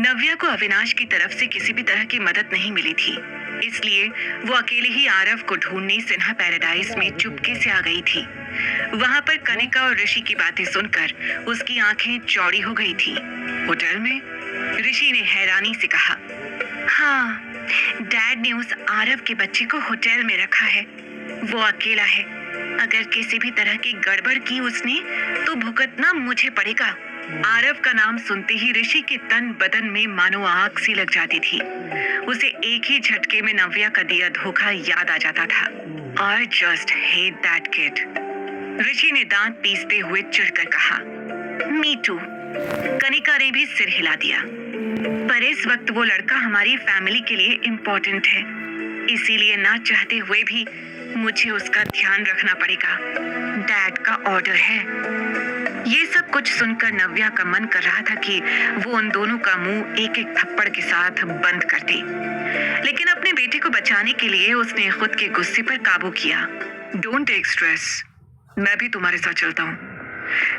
नव्या को अविनाश की तरफ से किसी भी तरह की मदद नहीं मिली थी, इसलिए वो अकेले ही आरव को ढूंढने सिन्हा पैराडाइज में चुपके से आ गई थी। वहां पर कनिका और ऋषि की बातें सुनकर उसकी आंखें चौड़ी हो गई थी। होटल में? ऋषि ने हैरानी से कहा। हाँ, डैड ने उस आरव के बच्चे को होटल में रखा है। वो अकेला है। अगर किसी भी तरह की गड़बड़ की उसने तो भुगतना मुझे पड़ेगा। आरव का नाम सुनते ही ऋषि के तन बदन में मानो आग सी लग जाती थी। उसे एक ही झटके में नव्या का दिया धोखा याद आ जाता था। I just hate that kid। ऋषि ने दांत पीसते हुए चिढ़कर कहा। Me too। कनिका ने भी सिर हिला दिया। पर इस वक्त वो लड़का हमारी फैमिली के लिए इम्पोर्टेंट है, इसीलिए ना चाहते हुए भी मुझे उसका ध्यान रखना पड़ेगा। डैड का ऑर्डर है। ये सब कुछ सुनकर नव्या का मन कर रहा था कि वो उन दोनों का मुंह एक एक थप्पड़ के साथ बंद कर दे, लेकिन अपने बेटे को बचाने के लिए उसने खुद के गुस्से पर काबू किया। डोंट टेक स्ट्रेस, मैं भी तुम्हारे साथ चलता हूँ,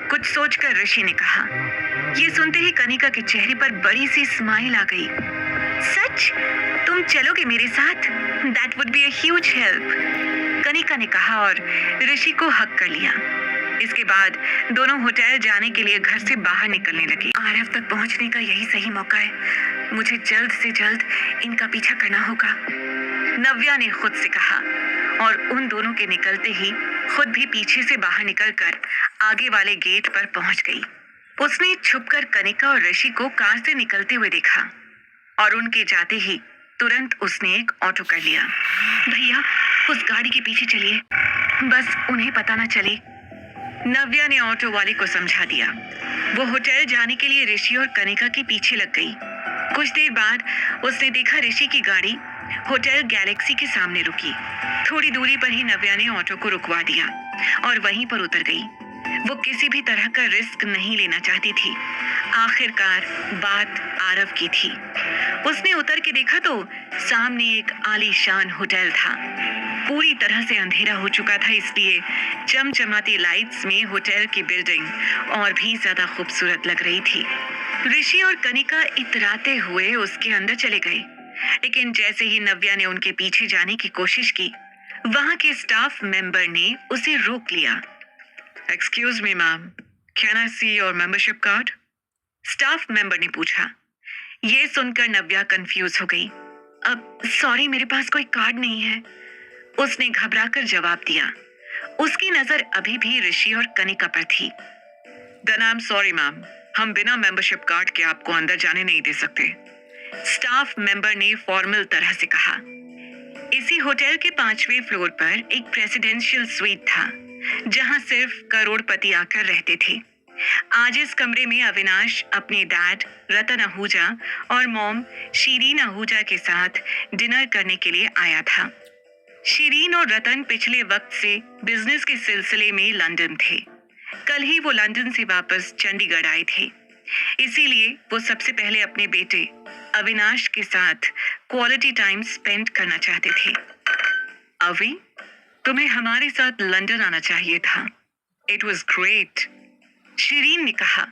कुछ सोचकर ऋषि ने कहा। ये सुनते ही कनिका के चेहरे पर बड़ी सी स्माइल आ गई। सच? तुम चलोगे मेरे साथ? That would be a huge help, Kanika ने कहा और ऋषि को हक कर लिया। इसके बाद दोनों होटल जाने के लिए घर से बाहर निकलने लगे। आरव तक पहुंचने का यही सही मौका है। मुझे जल्द से जल्द इनका पीछा करना होगा, नव्या ने खुद से कहा और उन दोनों के निकलते ही खुद भी पीछे से बाहर निकलकर आगे वाले गेट पर पहुंच गई। उसने छुपकर कनिका और ऋषि को कार से निकलते हुए देखा और उनके जाते ही तुरंत उसने एक ऑटो कर लिया। भैया, उस गाड़ी के पीछे चलिए, बस उन्हें पता न चले, नव्या ने ऑटो वाले को समझा दिया। वो होटल जाने के लिए ऋषि और कनिका के पीछे लग गई। कुछ देर बाद उसने देखा ऋषि की गाड़ी होटल गैलेक्सी के सामने रुकी। थोड़ी दूरी पर ही नव्या ने ऑटो को रुकवा दिया और वहीं पर उतर गई। वो किसी भी तरह का रिस्क नहीं लेना चाहती थी। आखिरकार बात आरव की थी। उसने उतर के देखा तो सामने एक आलीशान होटल था। पूरी तरह से अंधेरा हो चुका था, इसलिए चमचमाती लाइट्स में होटल की बिल्डिंग और भी ज्यादा खूबसूरत लग रही थी। ऋषि और कनिका इतराते हुए उसके अंदर चले गए, लेकिन जैसे ही नव्या ने उनके पीछे जाने की कोशिश की, वहां के स्टाफ मेंबर ने उसे रोक लिया। Excuse me ma'am, can I see your membership card? Staff member ने पूछा। ये सुनकर नव्या कंफ्यूज हो गई। अब सॉरी, मेरे पास कोई कार्ड नहीं है, उसने घबराकर जवाब दिया। उसकी नजर अभी भी ऋषि और कनिका पर थी। Then I am sorry ma'am, हम बिना मेंबरशिप कार्ड के आपको अंदर जाने नहीं दे सकते, स्टाफ मेंबर ने फॉर्मल तरह से कहा। इसी होटल के 5वें फ्लोर पर एक प्रेसिडेंशियल स्वीट था, जहां सिर्फ करोड़पति आकर रहते थे। आज इस कमरे में अविनाश अपने डैड रतन आहूजा और मॉम शिरीन आहूजा के साथ डिनर करने के लिए आया था। शिरीन और रतन पिछले वक्त से बिजनेस के सिलसिले में लंदन थे। कल ही वो लंदन से वापस चंडीगढ़ आए थे, इसीलिए वो सबसे पहले अपने बेटे अविनाश के साथ क्वालिटी टाइम स्पेंड करना चाहते थे। अवि, तुम्हें हमारे साथ लंदन आना चाहिए था। इट वॉज ग्रेट, शिरीन ने कहा।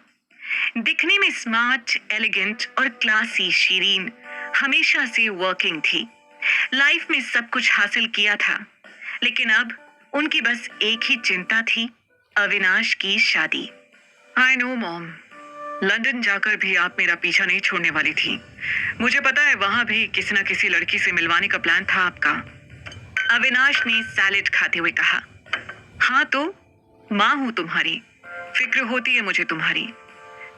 दिखने में स्मार्ट, एलिगेंट और क्लासी शिरीन हमेशा से वर्किंग थी। लाइफ में सब कुछ हासिल किया था, लेकिन अब उनकी बस एक ही चिंता थी, अविनाश की शादी। आई नो मॉम, लंदन जाकर भी आप मेरा पीछा नहीं छोड़ने वाली थी। मुझे पता है वहां भी किसी न किसी लड़की से मिलवाने का प्लान था आपका, अविनाश ने सैलेड खाते हुए कहा। हाँ तो माँ हूं तुम्हारी, फिक्र होती है मुझे तुम्हारी।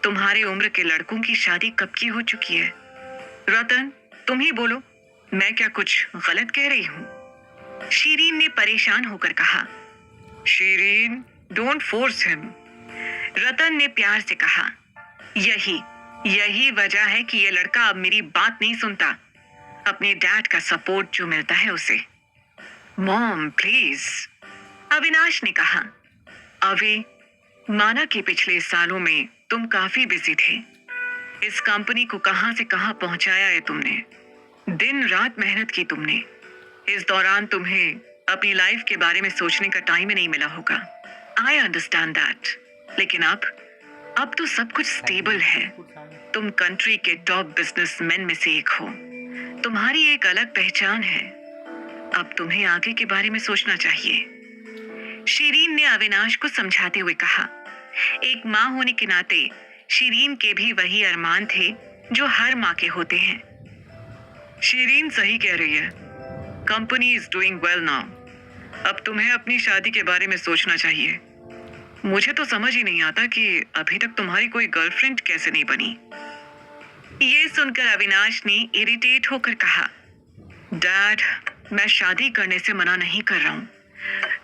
तुम्हारे उम्र के लड़कों की शादी कब की हो चुकी है। रतन, तुम ही बोलो, मैं क्या कुछ गलत कह रही हूँ? शिरीन ने परेशान होकर कहा। शिरीन, डोंट फोर्स हिम, रतन ने प्यार से कहा। यही वजह है कि ये लड़का अब मेरी बात नहीं सुनता। अपने डैड का सपोर्ट जो मिलता है उसे। मॉम प्लीज, अविनाश ने कहा। अभी माना कि पिछले सालों में तुम काफी बिजी थे। इस कंपनी को कहां से कहां पहुंचाया है तुमने। दिन रात मेहनत की तुमने। इस दौरान तुम्हें अपनी लाइफ के बारे में सोचने का टाइम ही नहीं मिला होगा। आई अंडरस्टैंड दैट, लेकिन अब अब तो सब कुछ स्टेबल है। तुम कंट्री के टॉप बिजनेसमैन में से एक हो। तुम्हारी एक अलग पहचान है। अब तुम्हें आगे के बारे में सोचना चाहिए। शीरीन ने अविनाश को समझाते हुए कहा। एक माँ होने के नाते शीरीन के भी वही अरमान थे जो हर माँ के होते हैं। शीरीन सही कह रही है। Company is doing well now. अब तुम्हें अपनी शादी के बारे में सोचना चाहिए। मुझे तो समझ ही नहीं आता कि अभी तक तुम्हारी कोई गर्लफ्रेंड कैसे नहीं बनी। ये सुनकर अविनाश ने इरिटेट होकर कहा, डैड, मैं शादी करने से मना नहीं कर रहा हूँ,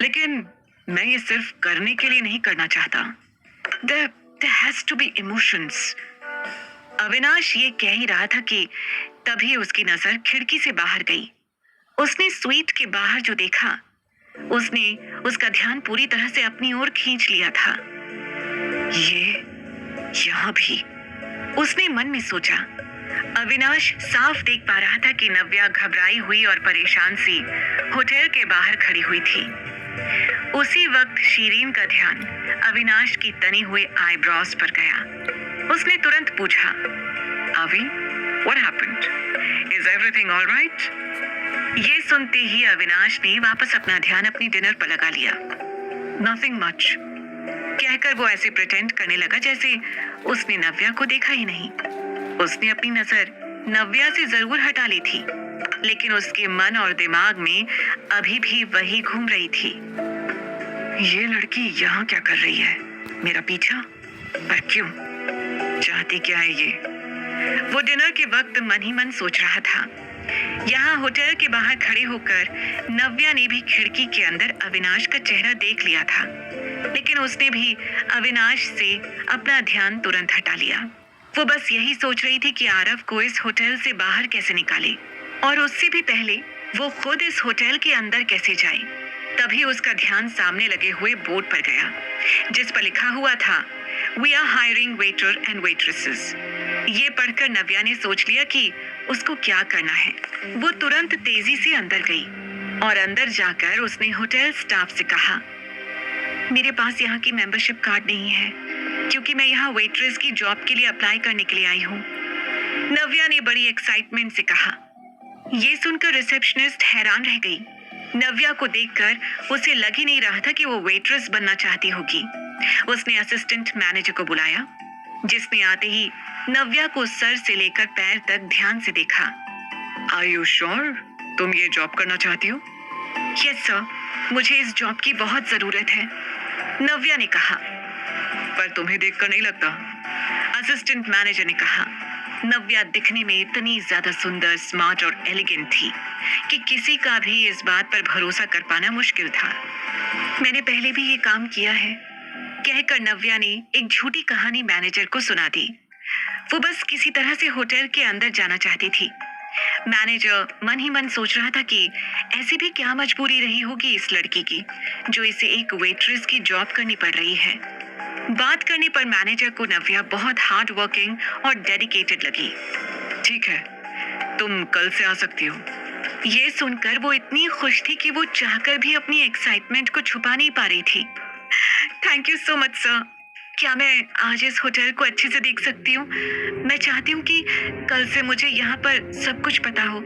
लेकिन मैं ये सिर्फ करने के लिए नहीं करना चाहता। There has to be emotions. Avinash ये कह ही रहा था कि तभी उसकी नजर खिड़की से बाहर गई। उसने स्वीट के बाहर जो देखा, उसने उसका ध्यान पूरी तरह से अपनी ओर खींच लिया था। ये यहाँ भी, उसने मन में सोचा। अविनाश साफ देख पा रहा था कि नव्या घबराई हुई और परेशान सी होटल के बाहर खड़ी हुई थी। उसी वक्त शीरीन का ध्यान अविनाश की तनी हुई आईब्रोज पर गया। उसने तुरंत पूछा, अवि, what happened? Is everything all right? ये सुनते ही अविनाश ने वापस अपना ध्यान अपनी डिनर पर लगा लिया। Nothing much, कहकर वो ऐसे प्रिटेंड करने लगा जैसे उसने नव्या को देखा ही नहीं। उसने अपनी नजर नव्या से जरूर हटा ली थी, लेकिन उसके मन और दिमाग में अभी भी वही घूम रही थी। ये लड़की यहाँ क्या कर रही है? मेरा पीछा? पर क्यों? चाहती क्या है ये? वो डिनर के वक्त मन ही मन सोच रहा था। यहाँ होटल के बाहर खड़े होकर नव्या ने भी खिड़की के अंदर अविनाश का चेहरा देख लिया था, लेकिन उसने भी अविनाश से अपना ध्यान तुरंत हटा लिया। वो बस यही सोच रही थी कि आरव को इस होटल से बाहर कैसे निकाले, और उससे भी पहले वो खुद इस होटल के अंदर कैसे जाए। तभी उसका ध्यान सामने लगे हुए बोर्ड पर गया, जिस पर लिखा हुआ था, We are hiring waiter and waitresses. ये पढ़कर नव्या ने सोच लिया कि उसको क्या करना है। वो तुरंत तेजी से अंदर गई और अंदर जाकर उसने होटल स्टाफ से कहा, मेरे पास यहाँ की मेंबरशिप कार्ड नहीं है, क्योंकि मैं यहाँ वेट्रेस की जॉब के लिए अप्लाई करने के लिए आई हूँ। नव्या ने बड़ी एक्साइटमेंट से कहा। ये सुनकर रिसेप्शनिस्ट हैरान रह गई। नव्या को देखकर उसे लग ही नहीं रहा था कि वो वेट्रेस बनना चाहती होगी। उसने असिस्टेंट मैनेजर को बुलाया, जिसने आते ही नव्या को सर से लेकर पैर तक ध्यान से देखा। आर यू श्योर तुम ये जॉब करना चाहती हो? यस सर, मुझे इस जॉब की बहुत जरूरत है, नव्या ने कहा। पर तुम्हें देखकर नहीं लगता, असिस्टेंट मैनेजर ने कहा। नव्या दिखने में इतनी ज्यादा सुंदर, स्मार्ट और एलिगेंट थी कि किसी का भी इस बात पर भरोसा कर पाना मुश्किल था। मैंने पहले भी ये काम किया है, कहकर नव्या ने एक झूठी कहानी मैनेजर को सुना दी। वो बस किसी तरह से होटल के अंदर जाना चाहती थी। मैनेजर मन ही मन सोच रहा था कि ऐसी भी क्या मजबूरी रही होगी इस लड़की की, जो इसे एक वेट्रेस की जॉब करनी पड़ रही है। बात करने पर मैनेजर को नव्या बहुत हार्ड वर्किंग और डेडिकेटेड लगी। ठीक है, तुम कल से आ सकती हो। ये सुनकर वो इतनी खुश थी कि वो चाहकर भी अपनी एक्साइटमेंट को छुपा नहीं पा रही थी। Thank you so much sir. क्या मैं आज इस होटल को अच्छे से देख सकती हूँ? मैं चाहती हूँ कि कल से मुझे यहाँ पर सब कुछ पता हो,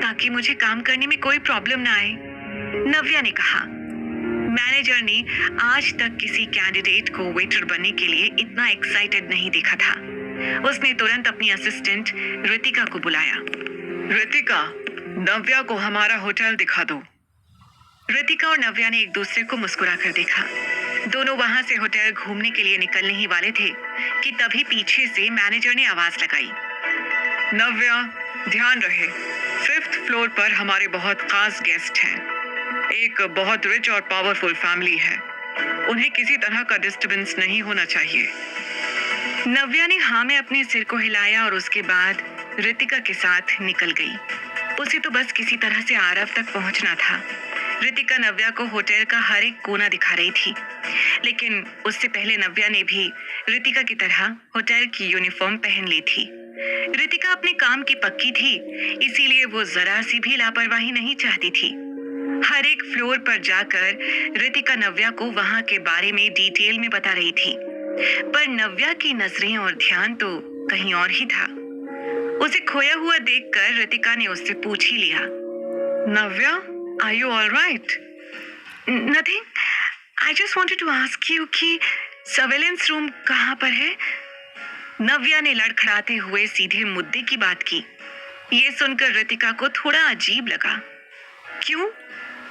ताकि मुझे काम करने में कोई प्रॉब्लम ना आए, नव्या ने कहा। मैनेजर ने आज तक किसी कैंडिडेट को वेटर बनने के लिए इतना एक्साइटेड नहीं देखा था। उसने तुरंत अपनी असिस्टेंट ऋतिका को बुलाया। ऋतिका, नव्या को हमारा होटल दिखा दो। ऋतिका और नव्या ने एक दूसरे को मुस्कुरा कर देखा। दोनों वहां से होटल घूमने के लिए निकलने ही वाले थे कि तभी पीछे से मैनेजर ने आवाज लगाई। नव्या, ध्यान रहे, 5th फ्लोर पर हमारे बहुत खास गेस्ट हैं। एक बहुत रिच और पावरफुल फैमिली है, उन्हें किसी तरह का डिस्टर्बेंस नहीं होना चाहिए। नव्या ने हाँ में अपने सिर को हिलाया और उसके बाद ऋतिका के साथ निकल गई। उसे तो बस किसी तरह से आरव तक पहुंचना था। ऋतिका नव्या को होटल का हर एक कोना दिखा रही थी, लेकिन उससे पहले नव्या ने भी ऋतिका की तरह होटल की यूनिफॉर्म पहन ली थी। ऋतिका अपने काम की पक्की थी, इसीलिए वो जरा सी भी लापरवाही नहीं चाहती थी। हर एक फ्लोर पर जाकर ऋतिका नव्या को वहां के बारे में डिटेल में बता रही थी। पर नव्या की नजरें और ध्यान तो कहीं और ही था। उसे खोया हुआ देखकर रितिका ने उससे पूछ ही लिया, Navya, are you all right? Nothing, I just wanted to ask you कि सर्वेलेंस रूम कहाँ पर है? नव्या ने लड़खड़ाते हुए सीधे मुद्दे की बात की। ये सुनकर रितिका को थोड़ा अजीब लगा। क्यों?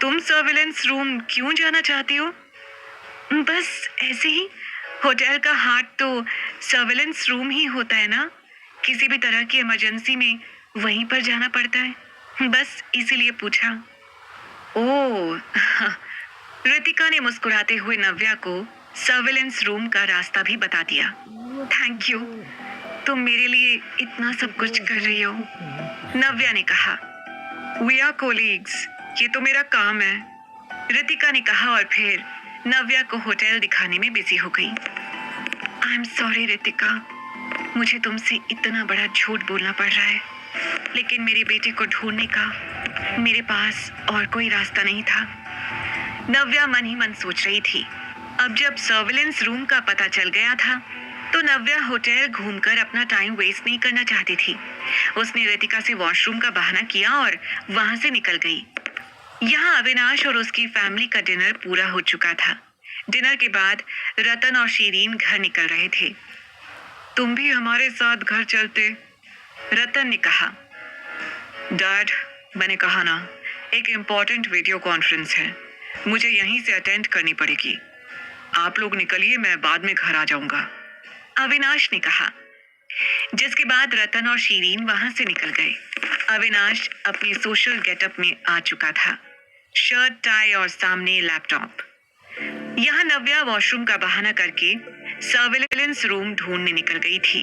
तुम सर्वेलेंस रूम क्यों जाना चाहती हो? बस ऐसे ही। होटल का हार्ट तो सर्वेलेंस रूम ही होता है ना। किसी भी तरह की इमरजेंसी में वहीं पर जाना पड़ता है, बस इसीलिए पूछा। ओह रितिका ने मुस्कुराते हुए नव्या को सर्वेलेंस रूम का रास्ता भी बता दिया। थैंक यू, तुम मेरे लिए इतना सब कुछ कर रही हो, नव्या ने कहा। वी आर कोलीग्स, ये तो मेरा काम है, रितिका ने कहा और फिर नव्या को होटल दिखाने में बिजी हो गई। आई एम सॉरी रितिका, मुझे तुमसे इतना बड़ा झूठ बोलना पड़ रहा है, लेकिन मेरे बेटे को ढूंढने का मेरे पास और कोई रास्ता नहीं था। नव्या मन ही मन सोच रही थी। अब जब सर्वेलेंस रूम का पता चल गया था तो नव्या होटल घूमकर अपना टाइम वेस्ट नहीं करना चाहती थी। उसने रितिका से वॉशरूम का बहाना किया और वहां से निकल गई। यहाँ अविनाश और उसकी फैमिली का डिनर पूरा हो चुका था। डिनर के बाद रतन और शीरीन घर निकल रहे थे। तुम भी हमारे साथ घर चलते, रतन ने कहा। डैड, मैंने कहा ना, एक इम्पोर्टेंट वीडियो कॉन्फ्रेंस है, मुझे यहीं से अटेंड करनी पड़ेगी। आप लोग निकलिए, मैं बाद में घर आ जाऊंगा, अविनाश ने कहा। जिसके बाद रतन और शीरीन वहां से निकल गए। अविनाश अपनी सोशल गेटअप में आ चुका था, शर्ट, टाई और सामने लैपटॉप। यहाँ नव्या वॉशरूम का बहाना करके सर्वेलेंस रूम ढूंढने निकल गई थी,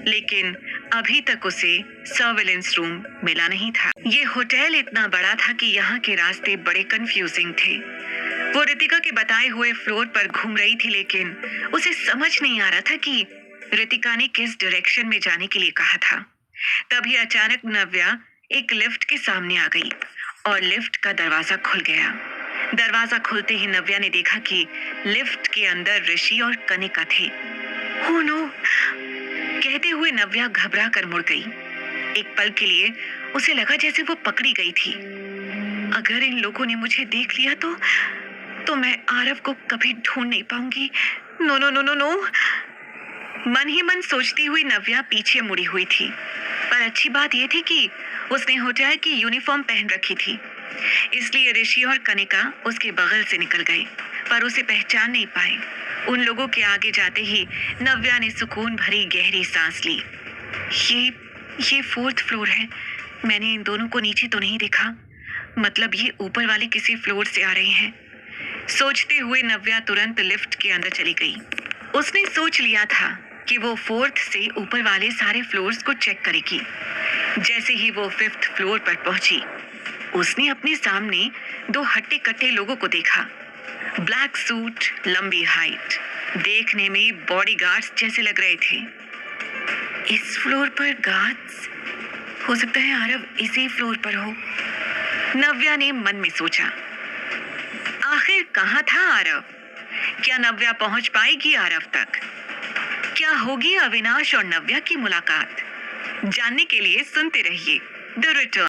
लेकिन अभी तक उसे सर्वेलेंस रूम मिला नहीं था। ये होटल इतना बड़ा था कि यहाँ के रास्ते बड़े कंफ्यूजिंग थे। वो रितिका के बताए हुए फ्लोर पर घूम रही थी, लेकिन उसे समझ नहीं आ रहा था कि रितिका ने किस डायरेक्शन में जाने के लिए कहा था। तभी अचानक नव्या एक लिफ्ट के सामने आ गई और लिफ्ट का दरवाजा खुल गया। दरवाजा खुलते ही नव्या ने देखा कि लिफ्ट के अंदर ऋषि और कनिका थे। ओह नो, कहते हुए नव्या घबरा कर मुड़ गई। एक पल के लिए उसे लगा जैसे वो पकड़ी गई थी। अगर इन लोगों ने मुझे देख लिया तो मैं आरव को कभी ढूंढ नहीं पाऊंगी। No no no no no, मन ही मन सोचती हुई नव्या पीछे मुड़ी हुई थी। पर अच्छी बात यह थी कि उसने होटल की यूनिफॉर्म पहन रखी थी, इसलिए ऋषि और कनिका उसके बगल से निकल गए, पर उसे पहचान नहीं पाए। उन लोगों के आगे जाते ही नव्या ने सुकून भरी गहरी सांस ली। ये 4th फ्लोर है, मैंने इन दोनों को नीचे तो नहीं देखा, मतलब ये ऊपर वाले किसी फ्लोर से आ रहे हैं। सोचते हुए नव्या तुरंत लिफ्ट के अंदर चली गई। उसने सोच लिया था कि वो 4th से ऊपर वाले सारे फ्लोर्स को चेक करेगी। जैसे ही वो 5th फ्लोर पर पहुंची, उसने अपने सामने 2 हट्टे कट्टे लोगों को देखा। ब्लैक सूट, लंबी हाइट, देखने में बॉडीगार्ड्स जैसे लग रहे थे। इस फ्लोर पर गार्ड्स? हो सकता है आरव इसी फ्लोर पर हो, नव्या ने मन में सोचा। आखिर कहाँ था आरव? क्या नव्या पहुंच पाएगी आरव तक? क्या होगी अविनाश और नव्या की मुलाकात? जानने के लिए सुनते रहिए द रिटर्न।